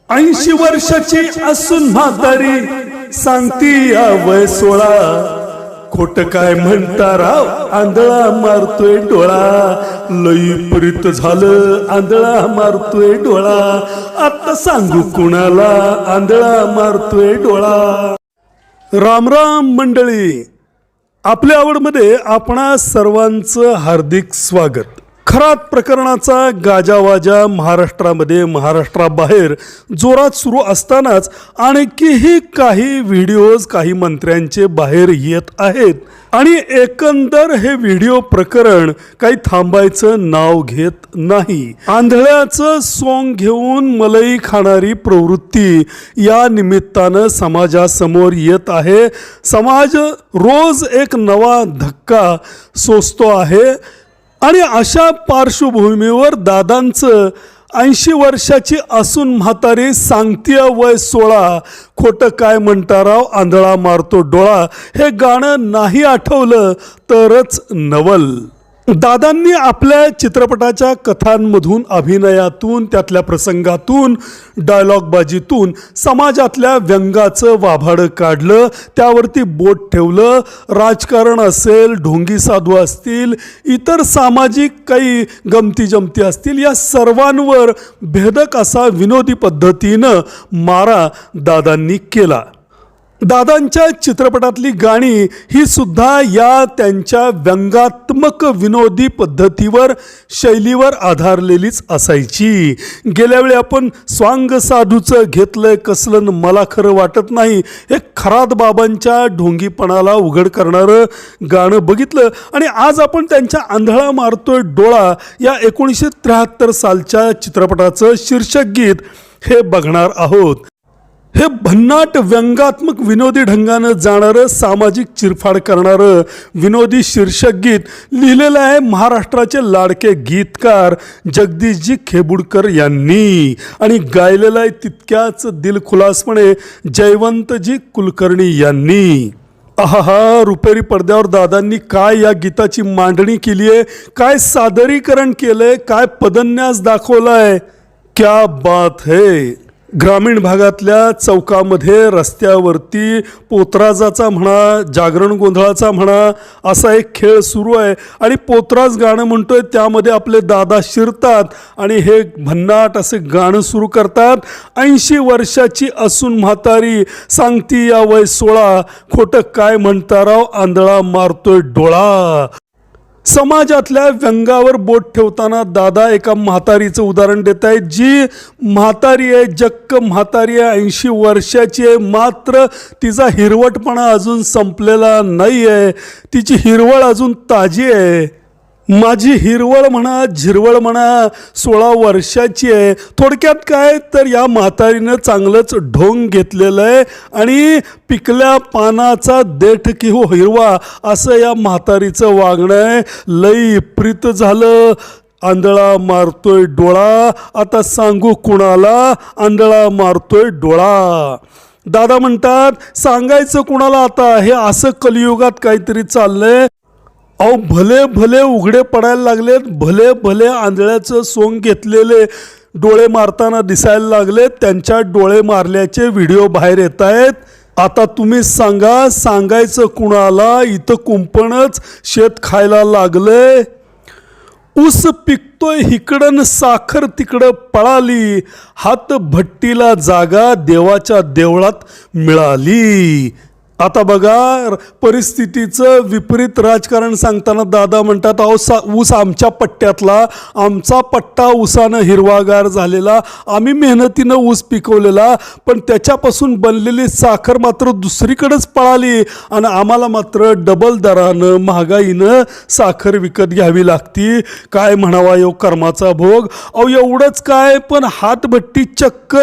80 वर्षाची असून म्हातारी सांगती या वय 16, खोट काय म्हणता राव आंधळा मारतोय डोळा, लई प्रीत झालं आंधळा मारतोय डोळा, आता सांगू कुणाला आंधळा मारतोय डोळा। राम राम मंडळी, आपल्या आवडमध्ये आपणा सर्वांचं हार्दिक स्वागत। खरात प्रकरणाचा गाजावाजा महाराष्ट्रामध्ये महाराष्ट्राबाहेर जोरात सुरू असतानाच आणखीही काही व्हिडिओज काही मंत्र्यांचे बाहेर येत आहेत आणि एकंदर हे व्हिडिओ प्रकरण काही थांबायचं नाव घेत नाही। आंधळ्याचं सोंग घेऊन मलई खाणारी प्रवृत्ती या निमित्तानं समाजासमोर येत आहे। समाज रोज एक नवा धक्का सोसतो आहे आणि अशा पार्श्वभूमीवर दादांचं 80 वर्षाची असून म्हातारी सांगतीय वय 16, खोटं काय म्हणता राव आंधळा मारतो डोळा, हे गाणं नाही आठवलं तरच नवल। दादांनी आपल्या चित्रपटाच्या कथांमधून, अभिनयातून, त्यातल्या प्रसंगातून, डायलॉगबाजीतून समाजातल्या व्यंगाचं वाभाडं काढलं, त्यावरती बोट ठेवलं। राजकारण असेल, ढोंगी साधू असतील, इतर सामाजिक काही गमती जमती असतील, या सर्वांवर भेदक असा विनोदी पद्धतीनं मारा दादांनी केला। दादांच्या चित्रपटातली गाणी ही सुद्धा या त्यांच्या व्यंगात्मक विनोदी पद्धतीवर, शैलीवर आधारलेलीच असायची। गेल्या वेळी आपण स्वांग साधूचं घेतलंय कसलं मला खरं वाटत नाही, हे खरात बाबांच्या ढोंगीपणाला उघड करणारं गाणं बघितलं आणि आज आपण त्यांच्या आंधळा मारतोय डोळा या 1973 सालच्या चित्रपटाचं शीर्षक गीत हे बघणार आहोत। हे भन्नाट व्यंगात्मक विनोदी ढंगानं जाणारं, सामाजिक चिरफाड करणारं विनोदी शीर्षक गीत लिहिलेलं आहे महाराष्ट्राचे लाडके गीतकार जगदीशजी खेबुडकर यांनी आणि गायलेलं आहे तितक्याच दिलखुलासपणे जयवंतजी कुलकर्णी यांनी। आहा, रुपेरी पडद्यावर दादांनी काय या गीताची मांडणी केली आहे, काय सादरीकरण केलंय, काय पदन्यास दाखवलाय, क्या बात है। ग्रामीण भागातल्या चौकामध्ये, रस्त्यावरती पोतराजाचा म्हणा, जागरण गोंधळाचा म्हणा, असा एक खेळ सुरू आहे आणि पोतराज गाणं म्हणतोय, त्यामध्ये आपले दादा शिरतात आणि हे भन्नाट असे गाणं सुरू करतात। 80 वर्षाची असून म्हातारी सांगती या वय 16, खोटं काय म्हणता राव आंधळा मारतोय डोळा। समाजातल्या व्यंगावर बोट ठेवताना दादा एका म्हातारीचं उदाहरण देत आहेत, जी म्हातारी आहे, जक्क म्हातारी आहे, 80 वर्षाची आहे, मात्र तिचा हिरवटपणा अजून संपलेला नाही आहे, तिची हिरवळ अजून ताजी आहे। माझी हिरवळ म्हणा, झिरवळ म्हणा, 16 वर्षाची आहे। थोडक्यात काय तर या म्हातारीनं चांगलंच ढोंग घेतलेलं आहे आणि पिकल्या पानाचा देठ की हो हिरवा असं या म्हातारीचं वागणं आहे। लई प्रीत झालं आंधळा मारतोय डोळा, आता सांगू कुणाला आंधळा मारतोय डोळा। दादा म्हणतात सांगायचं कुणाला आता, हे असं कलियुगात काहीतरी चाललंय। अहो, भले भले उघडे पडायला लागलेत, भले भले आंधळ्याचं सोंग घेतलेले डोळे मारताना दिसायला लागले, त्यांच्या डोळे मारल्याचे व्हिडिओ बाहेर येत आहेत। आता तुम्ही सांगा, सांगायचं कुणाला, इथं कुंपणच शेत खायला लागलंय। ऊस पिकतोय हिकडं साखर तिकडं पळाली, हात भट्टीला जागा देवाच्या देवळात मिळाली। आता बघा, परिस्थितीचं विपरीत राजकारण सांगताना दादा म्हणतात, अहो ऊस आमच्या पट्ट्यातला, आमचा पट्टा ऊसानं हिरवागार झालेला, आम्ही मेहनतीनं ऊस पिकवलेला, पण त्याच्यापासून बनलेली साखर मात्र दुसरीकडेच पळाली आणि आम्हाला मात्र डबल दरानं, महागाईनं साखर विकत घ्यावी लागती। काय म्हणावा यो कर्माचा भोग। अहो एवढंच काय, पण हातभट्टी चक्क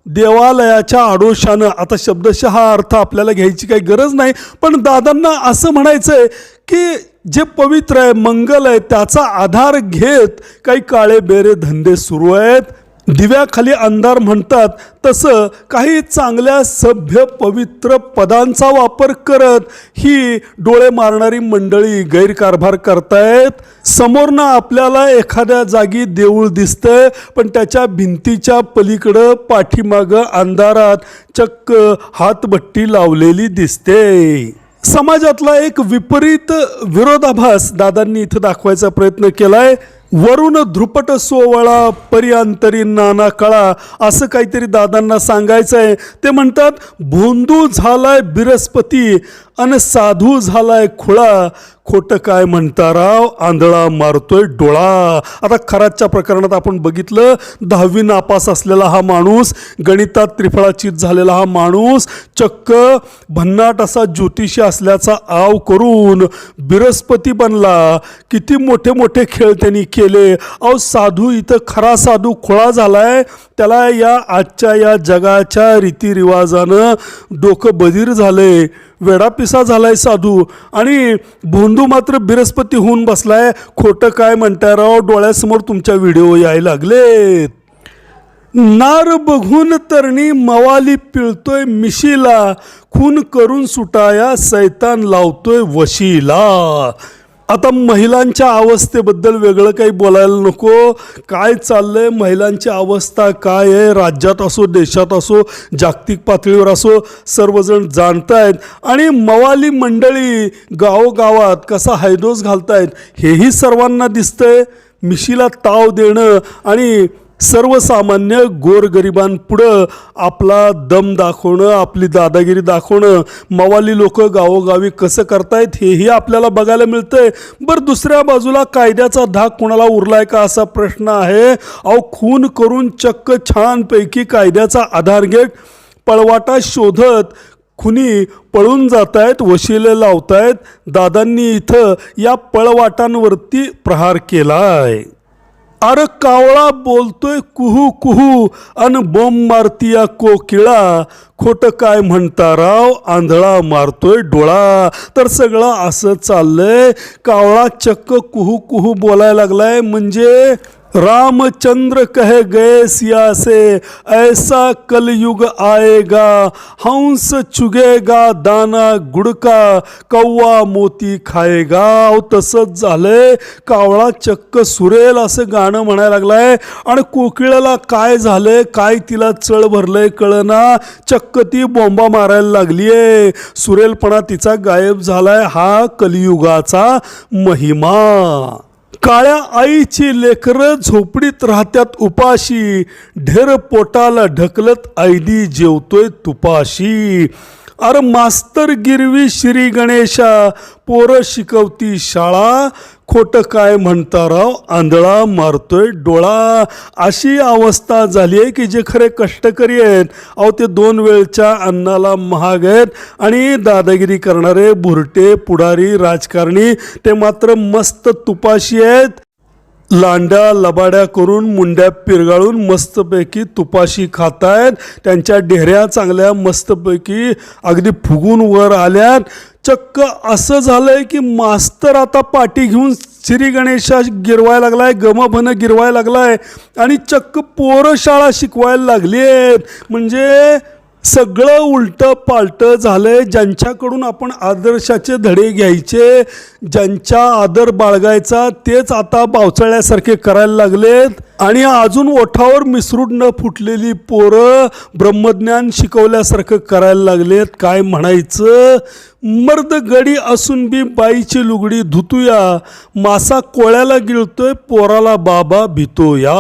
देवालयाच्या आडोशानं, आता शब्दशः अर्थ आपल्याला घ्यायची काही गरज नाही, पण दादांना असं म्हणायचंय की जे पवित्र आहे, मंगल आहे, त्याचा आधार घेत काही काळे बेरे धंदे सुरू आहेत। दिव्याखाली अंधार म्हणतात तसं काही चांगल्या सभ्य पवित्र पदांचा वापर करत ही डोळे मारणारी मंडळी गैरकारभार करतायत. समोरनं आपल्याला एखाद्या जागी देऊळ दिसतंय, पण त्याच्या भिंतीच्या पलीकडं पाठीमागं अंधारात चक्क हातभट्टी लावलेली दिसते. समाजातला एक विपरीत विरोधाभास दादांनी इथं दाखवायचा प्रयत्न केलाय. वरून ध्रुपट सोवळा पर्यांतरी नाना कळा असं काहीतरी दादांना सांगायचंय. ते म्हणतात भोंदू झालाय बिरस्पती अन साधू झालाय खुळा, खोटं काय म्हणता राव आंधळा मारतोय डोळा. आता खराच्या प्रकरणात आपण बघितलं 10वी नापास असलेला हा माणूस, गणितात त्रिफळाचीत झालेला हा माणूस चक्क भन्नाट असा ज्योतिषी असल्याचा आव करून बिरस्पती बनला. किती मोठे मोठे खेळ त्यांनी केले. अहो साधू इथं खरा साधू खुळा झालाय. त्याला या आजच्या या जगाच्या रीतिरिवाजानं डोकं बधीर झालंय, वेडापिसा झालाय साधू, आणि भोंदू मात्र बिरस्पती होऊन बसलाय. खोटं काय म्हणताय राव, डोळ्यासमोर तुमच्या व्हिडिओ यायला लागलेत. नार बघून तरणी मवाली पिळतोय मिशीला, खून करून सुटाया सैतान लावतोय वशीला. आता महिलांच्या अवस्थेबद्दल वेगळं काही बोलायला नको. काय चाललंय, महिलांची अवस्था काय आहे, राज्यात असो देशात असो जागतिक पातळीवर असो सर्वजण जाणतायत. आणि मवाली मंडळी गावोगावात कसा हैदोस घालतायत हेही सर्वांना दिसतंय. मिशीला ताव देणं आणि सर्वसामान्य गोरगरिबांपुढं आपला दम दाखवणं, आपली दादागिरी दाखवणं मवाली लोक गावोगावी कसं करतायत हेही आपल्याला बघायला मिळतंय. बरं, दुसऱ्या बाजूला कायद्याचा धाक कोणाला उरलाय का असा प्रश्न आहे. अहो खून करून चक्क छानपैकी कायद्याचा आधार घेत पळवाटा शोधत खुनी पळून जात आहेत, वशिले लावतायत. दादांनी इथं या पळवाटांवरती प्रहार केलाय. अरे कावळा बोलतोय कुहू कुहू अन बोंब मारतीया कोकिळा, खोटं काय म्हणता राव आंधळा मारतोय डोळा. तर सगळं असं चाललंय. कावळा चक्क कुहू कुहू बोलायला लागलाय. म्हणजे रामचंद्र कहे गए सिया से ऐसा कलयुग आएगा, हंस चुगेगा दाना गुड़का, कौवा मोती खाएगा. तसंच झालंय. कावळा चक्क सुरेल असं गाणं म्हणायला लागलाय. आणि कोकिळाला काय झालंय, काय तिला चळ भरलंय कळना, चक्क ती बोंबा मारायला लागलीये. सुरेलपणा तिचा गायब झालाय. हा कलियुगाचा महिमा. काळ्या आईची लेकरं झोपडीत राहत्यात उपाशी, ढेर पोटाला ढकलत ऐदी जेवतोय तुपाशी. अरे मास्तर गिरवी श्री गणेशा, पोरं शिकवती शाळा, खोटं काय म्हणता राव आंधळा मारतोय डोळा. अशी अवस्था झाली आहे की जे खरे कष्टकरी आहेत अहो ते 2 वेळच्या अन्नाला महाग आहेत. आणि दादागिरी करणारे बुरटे पुढारी राजकारणी ते मात्र मस्त तुपाशी आहेत. लांड्या लबाड्या करून मुंड्या पिरगाळून मस्तपैकी तुपाशी खातायत. त्यांच्या डेहऱ्या चांगल्या मस्तपैकी अगदी फुगून वर आल्यात. चक्क असं झालंय की मास्तर आता पाठी घेऊन श्री गणेशा गिरवायला लागलाय, गमभन गिरवायला लागलाय आणि चक्क पोरं शाळा शिकवायला लागली आहेत. म्हणजे सगळं उलटं पालटं झालंय. ज्यांच्याकडून आपण आदर्शाचे धडे घ्यायचे, ज्यांचा आदर बाळगायचा, तेच आता बावचळल्यासारखे करायला लागलेत. आणि अजून ओठावर मिसरूड न फुटलेली पोरं ब्रह्मज्ञान शिकवल्यासारखं करायला लागलेत. काय म्हणायचं. मर्द गडी असून बी बाईची लुगडी धुतूया, मासा कोळ्याला गिळतोय पोराला बाबा भितोया.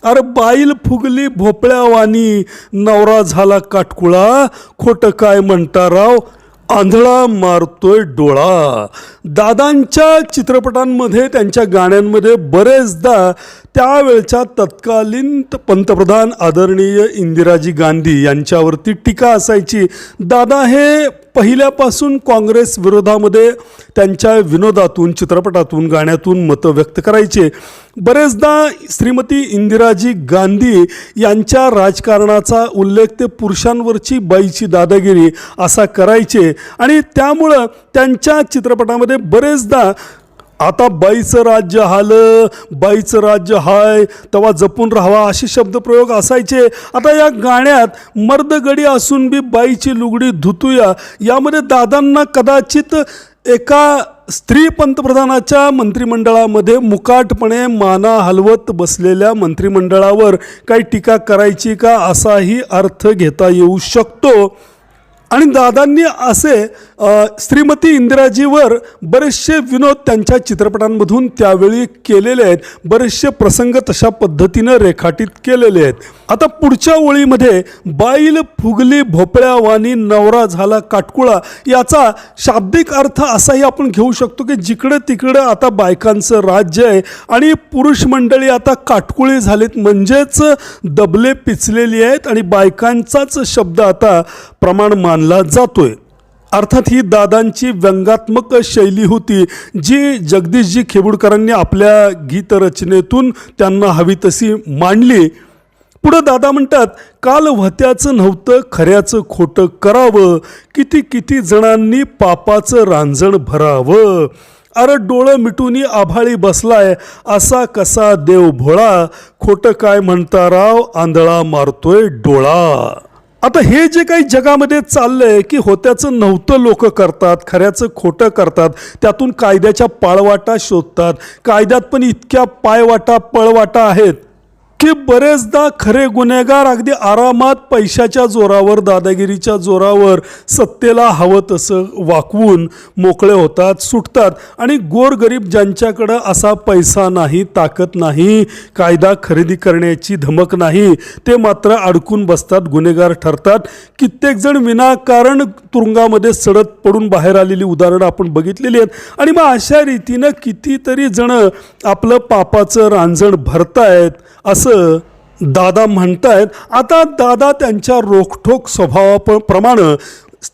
अरे बाईल फुगली भोपळ्यावानी, नवरा झाला काटकुळा, खोटं काय म्हणता राव आंधळा मारतोय डोळा. दादांच्या चित्रपटांमध्ये त्यांच्या गाण्यांमध्ये बरेचदा त्यावेळच्या तत्कालीन पंतप्रधान आदरणीय इंदिराजी गांधी यांच्यावरती टीका असायची. दादा हे पहिल्यापासून काँग्रेस विरोधामध्ये त्यांच्या विनोदातून, चित्रपटातून, गाण्यातून मतं व्यक्त करायचे. बरेचदा श्रीमती इंदिराजी गांधी यांच्या राजकारणाचा उल्लेख ते पुरुषांवरची बाईची दादागिरी असा करायचे. आणि त्यामुळं त्यांच्या चित्रपटामध्ये बरेचदा आता बाईचं राज्य आलं, बाईचं राज्य हाय तेव्हा जपून राहावा असे शब्दप्रयोग असायचे. आता या गाण्यात मर्दगडी असून बी बाईची लुगडी धुतूया यामध्ये दादांना कदाचित एका स्त्री पंतप्रधानाच्या मंत्रिमंडळामध्ये मुकाटपणे माना हलवत बसलेल्या मंत्रिमंडळावर काही टीका करायची का असाही अर्थ घेता येऊ शकतो. आणि दादांनी असे श्रीमती इंदिराजीवर बरेचसे विनोद त्यांच्या चित्रपटांमधून त्यावेळी केलेले आहेत. बरेचसे प्रसंग तशा पद्धतीनं रेखाटित केलेले आहेत. आता पुढच्या ओळीमध्ये बाईल फुगली भोपळ्यावानी नवरा झाला काटकुळा याचा शाब्दिक अर्थ असाही आपण घेऊ शकतो की जिकडे तिकडे आता बायकांचं राज्य आहे आणि पुरुष मंडळी आता काटकुळी झालीत, म्हणजेच दबले पिचलेली आहेत आणि बायकांचाच शब्द आता प्रमाण मानला जातोय. अर्थात ही दादांची व्यंगात्मक शैली होती जी जगदीशजी खेबुडकरांनी आपल्या गीतरचनेतून त्यांना हवी तशी मांडली. पुढं दादा म्हणतात, काल व्हत्याचं नव्हतं खऱ्याचं खोटं करावं, किती किती जणांनी पापाचं रांजण भरावं, अरे डोळं मिटूनी आभाळी बसलाय असा कसा देव भोळा, खोटं काय म्हणता राव आंधळा मारतोय डोळा. आता हे जे काही जगामध्ये चाललंय की होत्याचं नव्हतं लोक करतात, खऱ्याचं खोटं करतात, त्यातून कायद्याच्या पाळवाटा शोधतात. कायद्यात पण इतक्या पायवाटा पळवाटा आहेत की बरेचदा खरे गुन्हेगार अगदी आरामात पैशाच्या जोरावर, दादागिरीच्या जोरावर सत्तेला हवं तसं वाकवून मोकळे होतात, सुटतात. आणि गोरगरीब ज्यांच्याकडं असा पैसा नाही, ताकद नाही, कायदा खरेदी करण्याची धमक नाही, ते मात्र अडकून बसतात, गुन्हेगार ठरतात. कित्येक जण विनाकारण तुरुंगामध्ये सडत पडून बाहेर आलेली उदाहरणं आपण बघितलेली आहेत. आणि मग अशा रीतीनं कितीतरी जण आपलं पापाचं रांजण भरतायत असं दादा म्हणतायत. आता दादा त्यांच्या रोखठोक स्वभावाप्रमाणे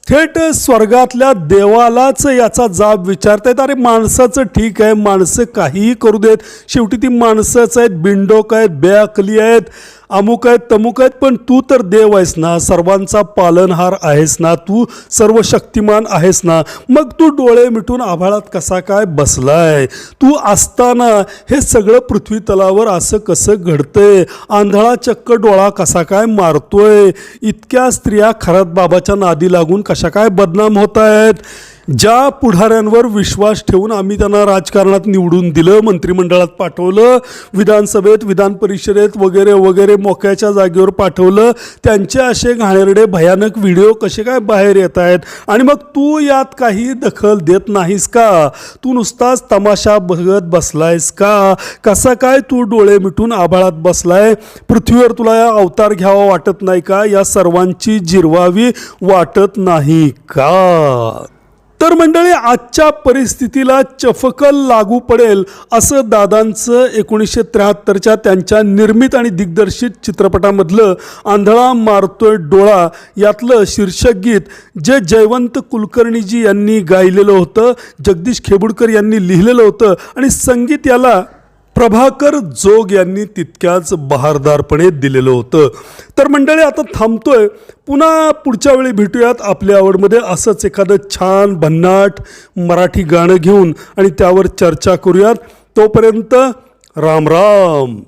थेट स्वर्गातल्या देवालाच याचा जाब विचारतायत. अरे माणसाचं ठीक आहे, माणसं काहीही करू देत, शेवटी ती माणसंच आहेत, बिंडोक आहेत, बेअकली आहेत, अमुक आहेत, तमुक आहेत, पण तू तर देव आहेस ना, सर्वांचा पालनहार आहेस ना, तू सर्व शक्तिमान आहेस ना, मग तू डोळे मिटून आभाळात कसा काय बसलाय, तू असताना हे सगळं पृथ्वी तलावर असं कसं घडतंय, आंधळा चक्क डोळा कसा काय मारतोय, इतक्या स्त्रिया खरात बाबाच्या नादी लागून कशा काय बदनाम होत आहेत. ज्या पुढाऱ्यांवर विश्वास ठेवून आम्ही त्यांना राजकारणात निवडून दिलं, मंत्रिमंडळात पाठवलं, विधानसभेत, विधान परिषदेत वगैरे वगैरे मोक्याच्या जागेवर पाठवलं, त्यांचे असे घाणेरडे भयानक व्हिडिओ कसे काय बाहेर येत आहेत आणि मग तू यात काही दखल देत नाहीस का, तू नुसताच तमाशा बघत बसलायस का, कसा काय तू डोळे मिटून आभाळात बसलाय, पृथ्वीवर तुला या अवतार घ्यावा वाटत नाही का, या सर्वांची जिरवावी वाटत नाही का. तर मंडळी आजच्या परिस्थितीला चफकल लागू पडेल असं दादांचं 1973च्या त्यांच्या निर्मित आणि दिग्दर्शित चित्रपटामधलं आंधळा मारतोय डोळा यातलं शीर्षक गीत जे जयवंत कुलकर्णीजी यांनी गायलेलं होतं, जगदीश खेबुडकर यांनी लिहिलेलं होतं आणि संगीत याला प्रभाकर जोग यांनी तितक्याच बहारदारपणे दिलेलं होतं. तर मंडळी आता थांबतोय, पुन्हा पुढच्या वेळी भेटूयात आपल्या आवडमध्ये असंच एखादं छान भन्नाट मराठी गाणं घेऊन आणि त्यावर चर्चा करूयात. तोपर्यंत राम राम.